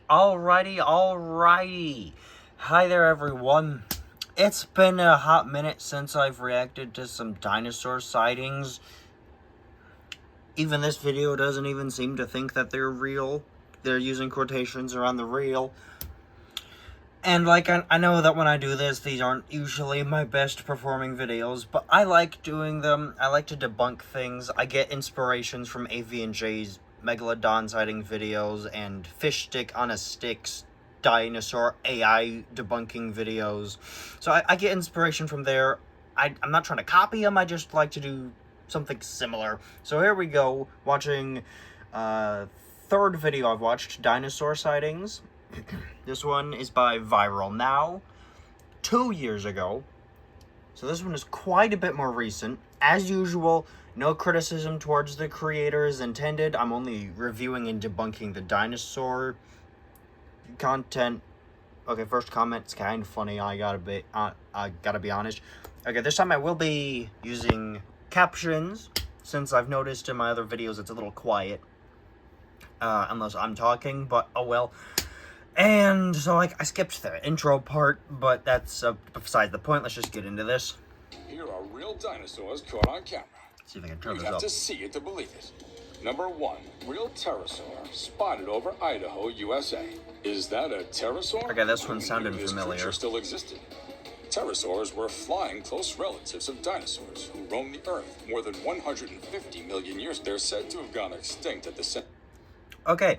Alrighty. Hi there, everyone. It's been a hot minute since I've reacted to some dinosaur sightings. Even this video doesn't even seem to think that they're real. They're using quotations around the real. And I know that when I do this, these aren't usually my best performing videos, but I like doing them. I like to debunk things. I get inspirations from AVNJ's Megalodon sighting videos and FishStickOnAStick's dinosaur AI debunking videos. So I get inspiration from there. I'm not trying to copy them, I just like to do something similar. So here we go, watching third video I've watched, Dinosaur Sightings. This one is by Viral Now, 2 years ago. So this one is quite a bit more recent. As usual, no criticism towards the creators intended. I'm only reviewing and debunking the dinosaur content. Okay, first comment, it's kind of funny. I gotta be honest. Okay, this time I will be using captions, since I've noticed in my other videos it's a little quiet. Unless I'm talking, but oh well. And so I skipped the intro part, but that's beside the point. Let's just get into this. Here are real dinosaurs caught on camera. Let's see if I can turn this You have up. to see it to believe it. Number 1, real pterosaur spotted over Idaho, USA. Is that a pterosaur? Okay, this one sounded This familiar. creature still existed. Pterosaurs were flying close relatives of dinosaurs who roamed the Earth more than 150 million years. They're said to have gone extinct at the center. Okay.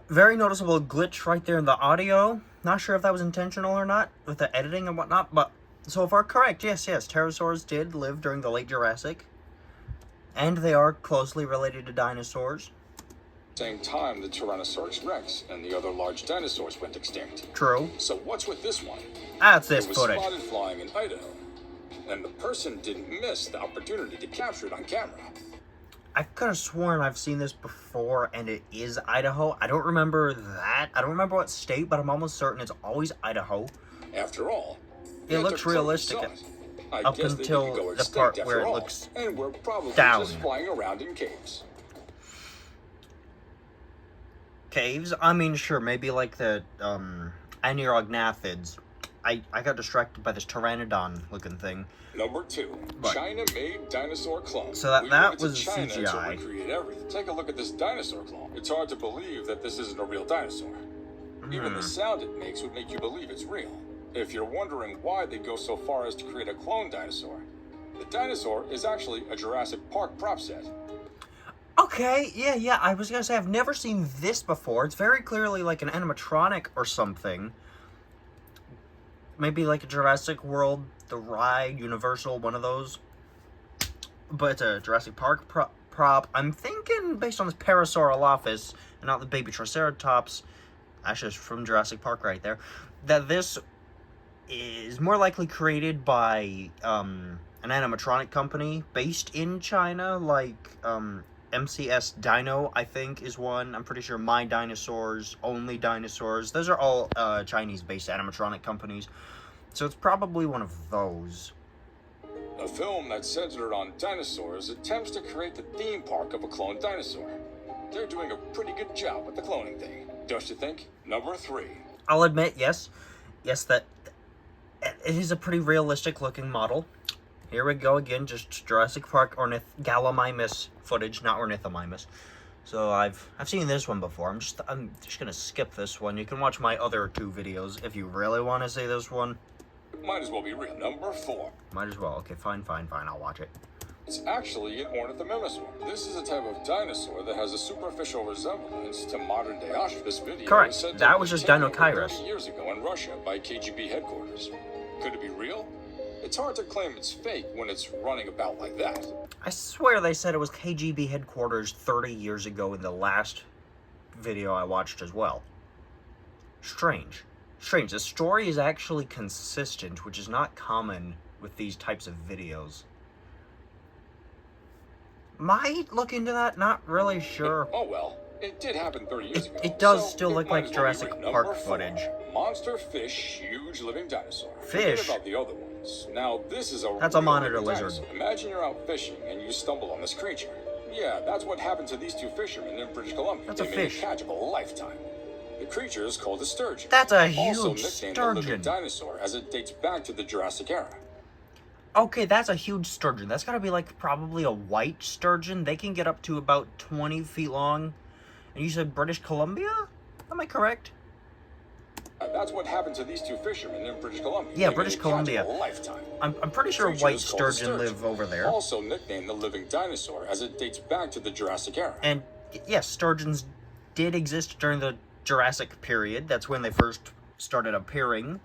Very noticeable glitch right there in the audio. Not sure if that was intentional or not with the editing and whatnot, but so far correct. Yes, pterosaurs did live during the late Jurassic, and they are closely related to dinosaurs. Same time the Tyrannosaurus Rex and the other large dinosaurs went extinct. True. So what's with this one? That's this It was footage. spotted flying in Idaho, and the person didn't miss the opportunity to capture it on camera. I could have sworn I've seen this before, and it is Idaho. I don't remember that. I don't remember what state, but I'm almost certain it's always Idaho. After all, It looks realistic up until the part where it looks and we're probably down. just flying around in caves. Caves? I mean, sure, maybe like the Anirognathid's. I got distracted by this pteranodon-looking thing. Number 2, But China-made dinosaur clone. So that We went to was China CGI. to recreate everything. Take a look at this dinosaur clone. It's hard to believe that this isn't a real dinosaur. Even the sound it makes would make you believe it's real. If you're wondering why they go so far as to create a clone dinosaur, the dinosaur is actually a Jurassic Park prop set. Okay, yeah, I was gonna say, I've never seen this before. It's very clearly like an animatronic or something. Maybe like a Jurassic World, the ride, Universal, one of those. But it's a Jurassic Park prop. I'm thinking, based on this Parasaurolophus, and not the baby Triceratops, actually it's from Jurassic Park right there, that this is more likely created by an animatronic company based in China, like MCS Dino, I think, is one. I'm pretty sure My Dinosaurs, Only Dinosaurs. Those are all Chinese-based animatronic companies. So it's probably one of those. A film that's centered on dinosaurs attempts to create the theme park of a cloned dinosaur. They're doing a pretty good job with the cloning thing, don't you think? Number 3. I'll admit, yes, that it is a pretty realistic-looking model. Here we go again, just Jurassic Park Gallimimus footage, not Ornithomimus. So I've seen this one before. I'm just gonna skip this one. You can watch my other 2 videos if you really want to see this one. Might as well be real. Number 4. Might as well. Okay, fine, I'll watch it. It's actually an ornithomimosaur. This is a type of dinosaur that has a superficial resemblance to modern-day ostrich. This video Correct. was said to That have was been just taken over Dinocairus. 30 years ago in Russia by KGB headquarters. Could it be real? It's hard to claim it's fake when it's running about like that. I swear they said it was KGB headquarters 30 years ago in the last video I watched as well. Strange. The story is actually consistent, which is not common with these types of videos. Might look into that, not really sure. Oh well, it did happen 30 years ago. It does so still look might like as well be Jurassic real. Park Number 4, footage. Monster fish, huge living dinosaur. Fish? Forget about the other ones. Now this is That's a real monitor living lizard. dinosaur. Imagine you're out fishing and you stumble on this creature. Yeah, that's what happened to these two fishermen in British Columbia. That's a They made fish. a catch of a lifetime. The creature is called a sturgeon. That's a Also huge nicknamed the living sturgeon. dinosaur, as it dates back to the Jurassic era. Okay, that's a huge sturgeon. That's gotta be like probably a white sturgeon. They can get up to about 20 feet long. And you said British Columbia? Am I correct? That's what happened to these two fishermen in British Columbia. Yeah, They British made a catch of Columbia. a lifetime. I'm pretty sure Creature white is called a sturgeon live over there. Also nicknamed the living dinosaur, as it dates back to the Jurassic era. And yes, sturgeons did exist during the Jurassic period. That's when they first started appearing.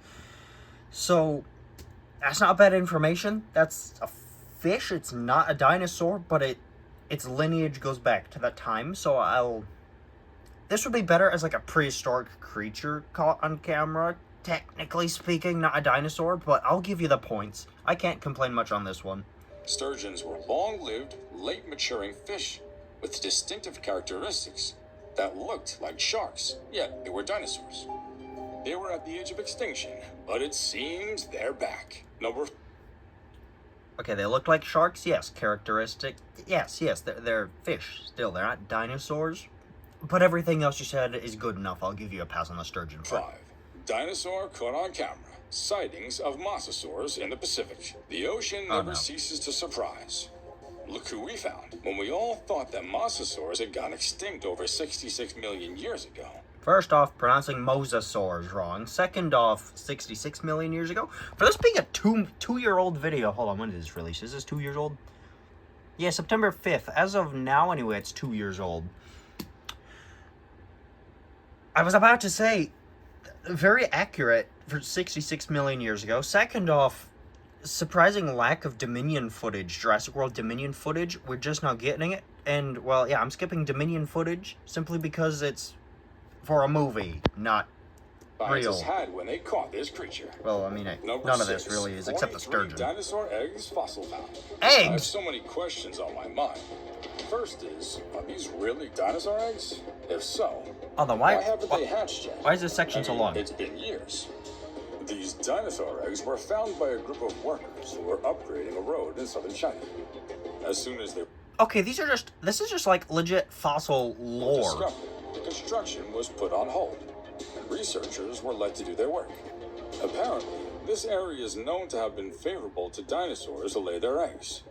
So, that's not bad information. That's a fish. It's not a dinosaur, but its lineage goes back to that time. So this would be better as like a prehistoric creature caught on camera. Technically speaking, not a dinosaur, but I'll give you the points. I can't complain much on this one. Sturgeons were long-lived, late-maturing fish with distinctive characteristics that looked like sharks, yet they were dinosaurs. They were at the edge of extinction, but it seems they're back. Okay, they look like sharks, yes. Characteristic, yes, they're fish still. They're not dinosaurs. But everything else you said is good enough. I'll give you a pass on the sturgeon part. 5. Dinosaur caught on camera. Sightings of mosasaurs in the Pacific. The ocean never ceases to surprise. Look who we found. When we all thought that mosasaurs had gone extinct over 66 million years ago. First off, pronouncing mosasaurs wrong. Second off, 66 million years ago. For this being a two-year-old video, hold on, when did this release? Is this 2 years old? Yeah, September 5th. As of now, anyway, it's 2 years old. I was about to say, very accurate for 66 million years ago. Second off, surprising lack of Dominion footage, Jurassic World Dominion footage. We're just now getting it. And, well, yeah, I'm skipping Dominion footage simply because it's for a movie, not real. Scientists had when they caught this creature. Well, I mean, none of this really is, except the sturgeon. Dinosaur eggs fossil found. Eggs? I have so many questions on my mind. First is, are these really dinosaur eggs? If so, then why haven't they hatched yet? Why is this section so long? It's been years. These dinosaur eggs were found by a group of workers who were upgrading a road in southern China. As soon as they Okay, this is just like legit fossil lore. discovered, the construction was put on hold, and researchers were led to do their work. Apparently, this area is known to have been favorable to dinosaurs to lay their eggs.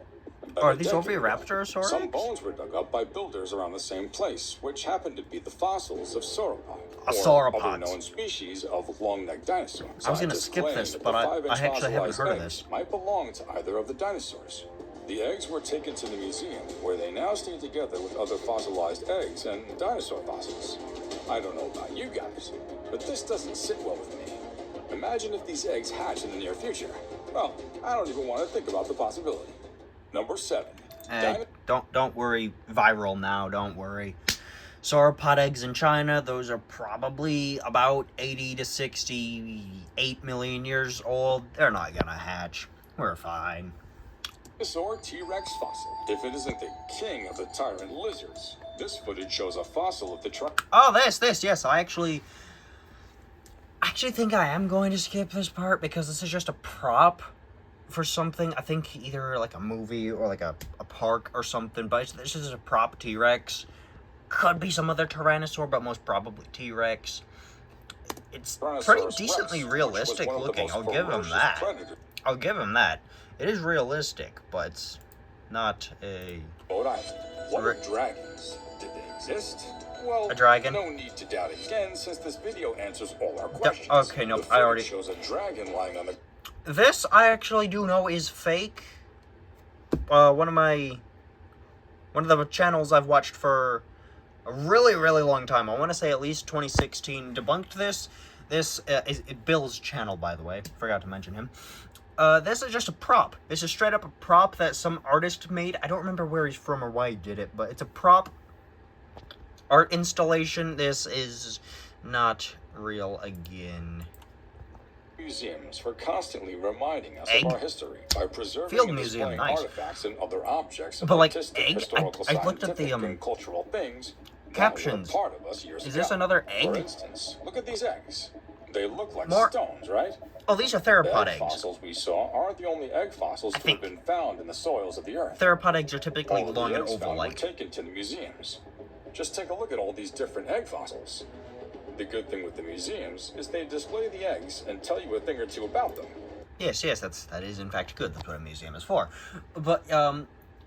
Are these Oviraptorosaurus? Some bones were dug up by builders around the same place, which happened to be the fossils of sauropods, or other known species of long-necked dinosaurs. I was going to skip this, but I actually haven't heard of this. Might belong to either of the dinosaurs. The eggs were taken to the museum, where they now stay together with other fossilized eggs and dinosaur fossils. I don't know about you guys, but this doesn't sit well with me. Imagine if these eggs hatch in the near future. Well, I don't even want to think about the possibility. Number 7. Don't worry, viral now, don't worry. Sauropod eggs in China, those are probably about 80 to 68 million years old. They're not gonna hatch. We're fine. Dinosaur T-Rex fossil. If it isn't the king of the tyrant lizards, this footage shows a fossil of the Oh, this, yes, I actually think I am going to skip this part because this is just a prop for something. I think either like a movie or like a park or something, but this is a prop T-Rex. Could be some other Tyrannosaur, but most probably T-Rex. It's pretty decently realistic looking, I'll give him that. I'll give him that. It is realistic, but it's not a... Rhode Island. What are dragons? Did they exist? Well, a dragon? No need to doubt again, since this video answers all our questions. Okay, no, I already... shows a dragon lying on the... This, I actually do know is fake. One of the channels I've watched for a really, really long time, I want to say at least 2016, debunked this. This is Bill's channel, by the way. Forgot to mention him. This is just a prop. This is straight up a prop that some artist made. I don't remember where he's from or why he did it, but it's a prop art installation. This is not real again. Museums for constantly reminding us of our history by preserving Field and museum, displaying nice. artifacts and other objects of But like artistic, egg, historical, I looked at the and cultural things captions. that were part of us years Is ago. this another egg? For instance, look at these eggs. They look like More... stones, right? Oh, these are The theropod egg eggs. fossils we saw aren't the only egg fossils to have been found in the soils of the Earth. Theropod eggs are typically All of long the and eggs found were oval-like. taken to the museums. Just take a look at all these different egg fossils. The good thing with the museums is they display the eggs and tell you a thing or two about them. Yes, that is in fact good. That's what a museum is for. But,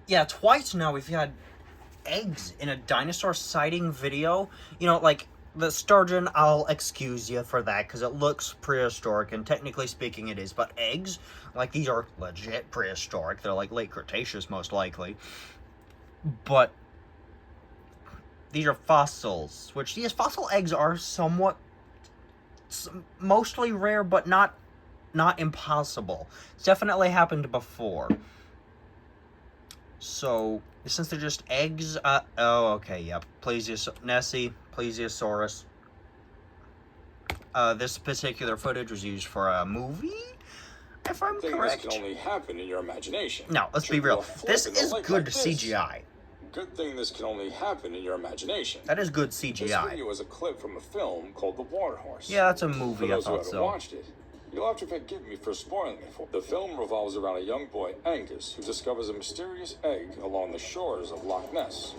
yeah, twice now we've had eggs in a dinosaur sighting video. You know, like, the sturgeon, I'll excuse you for that, because it looks prehistoric, and technically speaking it is. But eggs, like, these are legit prehistoric. They're, like, late Cretaceous, most likely. But these are fossils, which, yes, fossil eggs are somewhat, mostly rare, but not impossible. It's definitely happened before. So, since they're just eggs, oh, okay, yep. Nessie, Plesiosaurus. This particular footage was used for a movie, if I'm correct. This can only happen in your imagination. No, let's be real. This is good CGI. Good thing this can only happen in your imagination. That is good CGI. This video is a clip from a film called The Water Horse. Yeah, that's a movie, I thought so. For those who haven't watched it, you'll have to forgive me for spoiling it for you. The film revolves around a young boy, Angus, who discovers a mysterious egg along the shores of Loch Ness.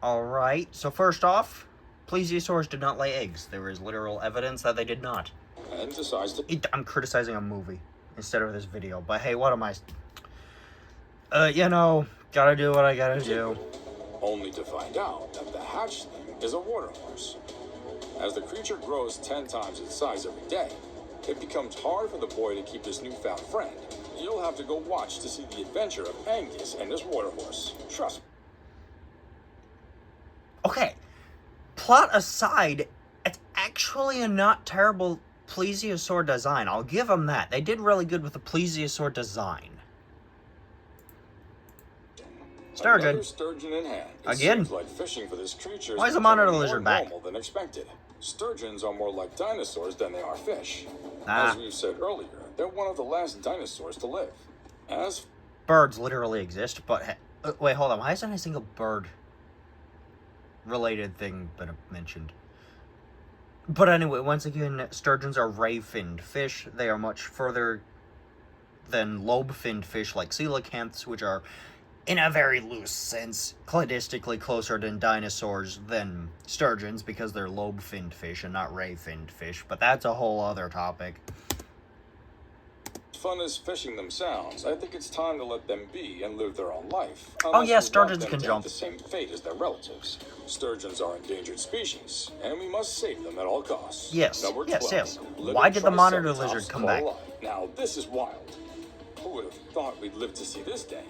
Alright, so first off, plesiosaurs did not lay eggs. There is literal evidence that they did not. And decides to... I'm criticizing a movie instead of this video, but hey, what am I... you know, gotta do what I gotta do. Only to find out that the hatchling is a water horse. As the creature grows 10 times its size every day, it becomes hard for the boy to keep his newfound friend. You'll have to go watch to see the adventure of Angus and his water horse. Trust me. Okay, plot aside, it's actually a not terrible plesiosaur design. I'll give them that. They did really good with the plesiosaur design. Sturgeon. Another sturgeon in hand. It Again? seems like fishing for this creature Why is is the monitor more lizard back? normal than expected. Sturgeons are more like dinosaurs than they are fish. Ah. As we've said earlier, they're one of the last dinosaurs to live. As Birds literally exist, but... wait, hold on. Why isn't a single bird related thing been mentioned? But anyway, once again, sturgeons are ray-finned fish. They are much further than lobe-finned fish like coelacanths, which are, in a very loose sense, cladistically closer than dinosaurs than sturgeons, because they're lobe-finned fish and not ray-finned fish. But that's a whole other topic. fun as fishing them sounds, I think it's time to let them be and live their own life. Oh yeah, sturgeons can to jump. have the same fate as their relatives. Sturgeons are endangered species, and we must save them at all costs. Yes, Number yes, 12, yes. living Why did the monitor triceratops lizard come call back? alive. Now, this is wild. Who would have thought we'd live to see this day?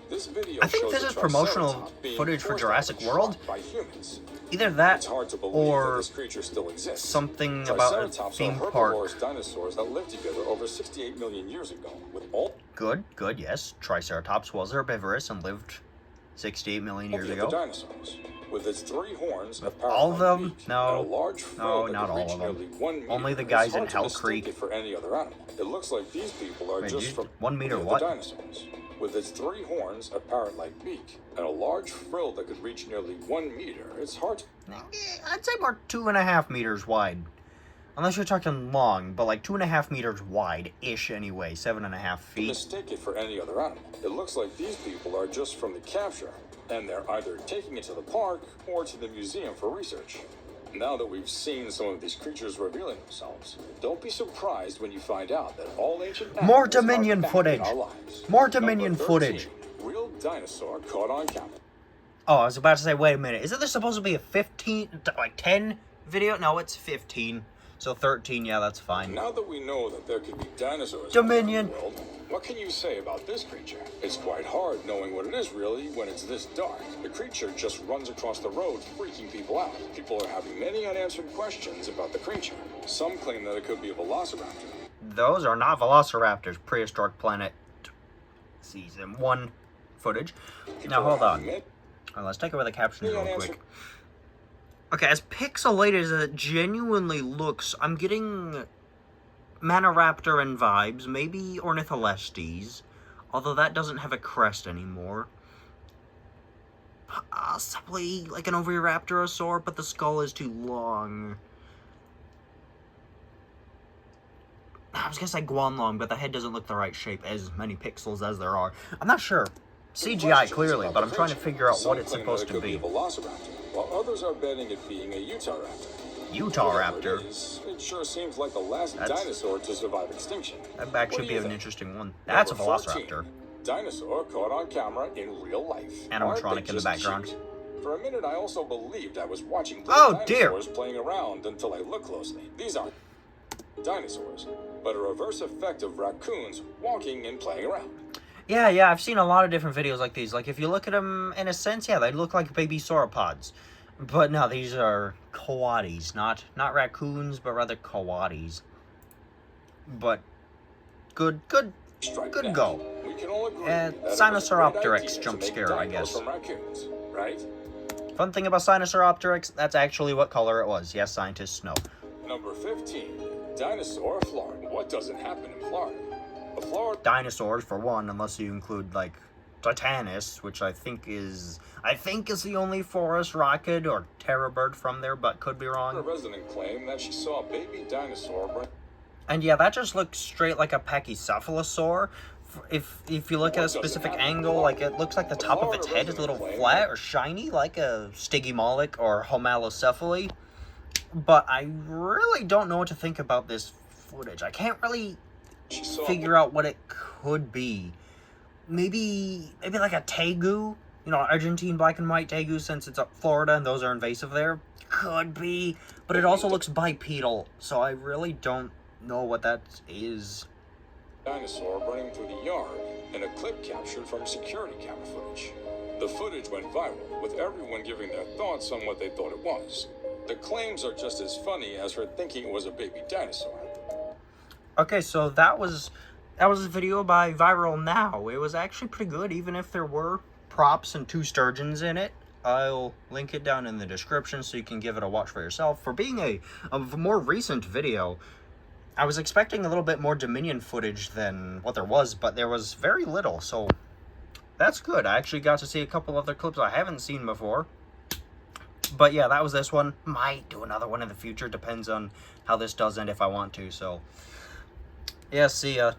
This video I think shows this a is promotional triceratops being footage for forced Jurassic out of World. by humans. Either that It's hard to believe that or this creature still exists. something about a Triceratops theme are park. herbivorous dinosaurs that lived together over 68 million years ago, with all Good, yes. Triceratops was herbivorous and lived 68 million years the ago. other dinosaurs. With its 3 horns, a All of them? beak, No. and a large frill that not could all reach of them. nearly 1 meter, Only the it's guys in hard to Hell mistake Creek. it for any other animal. It looks like these people are Wait, just dude, from 1 meter the other what? dinosaurs. With its 3 horns, a parrot-like beak, and a large frill that could reach nearly 1 meter, it's hard to... I'd say more 2.5 meters wide. Unless you're talking long, but like 2.5 meters wide-ish anyway, 7.5 feet. mistake it for any other animal. It looks like these people are just from the capture, and they're either taking it to the park or to the museum for research. Now that we've seen some of these creatures revealing themselves, don't be surprised when you find out that all ancient More animals Dominion are back footage. in our lives. More Number Dominion 13, footage. Real dinosaur caught on camera. Oh, I was about to say, wait a minute. Isn't there supposed to be a 10 video? No, it's 15. So 13, yeah, that's fine. Now that we know that there could be dinosaurs Dominion. in the world, what can you say about this creature? It's quite hard knowing what it is really when it's this dark. The creature just runs across the road, freaking people out. People are having many unanswered questions about the creature. Some claim that it could be a velociraptor. Those are not velociraptors. Prehistoric Planet Season 1 footage. Now, hold on. Let's take away the captions real quick. Okay, as pixelated as it genuinely looks, I'm getting Maniraptoran vibes, maybe Ornitholestes, although that doesn't have a crest anymore. Possibly like an Oviraptorosaur, but the skull is too long. was gonna say Guanlong, but the head doesn't look the right shape, as many pixels as there are. I'm not sure. CGI clearly, but I'm trying to figure out what it's supposed to be. While others are betting it being a Utah raptor. Utah raptor? It sure seems like the last dinosaur to survive extinction. That'd actually be an interesting one. That's a velociraptor. Dinosaur caught on camera in real life. Animatronic in the background. Cheat? For a minute, I also believed I was watching dinosaurs playing around until I looked closely. These aren't dinosaurs, but a reverse effect of raccoons walking and playing around. Yeah, I've seen a lot of different videos like these. Like, if you look at them, in a sense, yeah, they look like baby sauropods. But no, these are coatis, not raccoons, but rather coatis. But good go. We can all agree Sinosauropteryx jump scare, I guess. From raccoons, right? Fun thing about Sinosauropteryx, that's actually what color it was. Yes, scientists know. Number 15, Dinosaur, Florida. What doesn't happen in Florida? Dinosaurs, for one, unless you include, like, Titanus, which I think is the only forest rocket or terror bird from there, but could be wrong. A resident claimed that she saw a baby dinosaur. And yeah, that just looks straight like a pachycephalosaur. If you look at a specific angle, like, it looks like the top of its head is a little flat or shiny, like a Stygimoloch or Homalocephaly. But I really don't know what to think about this footage. I can't really figure out what it could be. Maybe like a tegu, you know, Argentine black and white tegu, since it's up Florida and those are invasive there. Could be, but it also looks bipedal, so I really don't know what that is. Dinosaur running through the yard, and a clip captured from security camera footage. The footage went viral, with everyone giving their thoughts on what they thought it was. The claims are just as funny as her thinking it was a baby dinosaur. Okay, so that was a video by Viral Now. It was actually pretty good, even if there were props and 2 sturgeons in it. I'll link it down in the description so you can give it a watch for yourself. For being a more recent video, I was expecting a little bit more Dominion footage than what there was, but there was very little, so that's good. I actually got to see a couple other clips I haven't seen before. But yeah, that was this one. Might do another one in the future. Depends on how this does and if I want to, so yeah, see ya.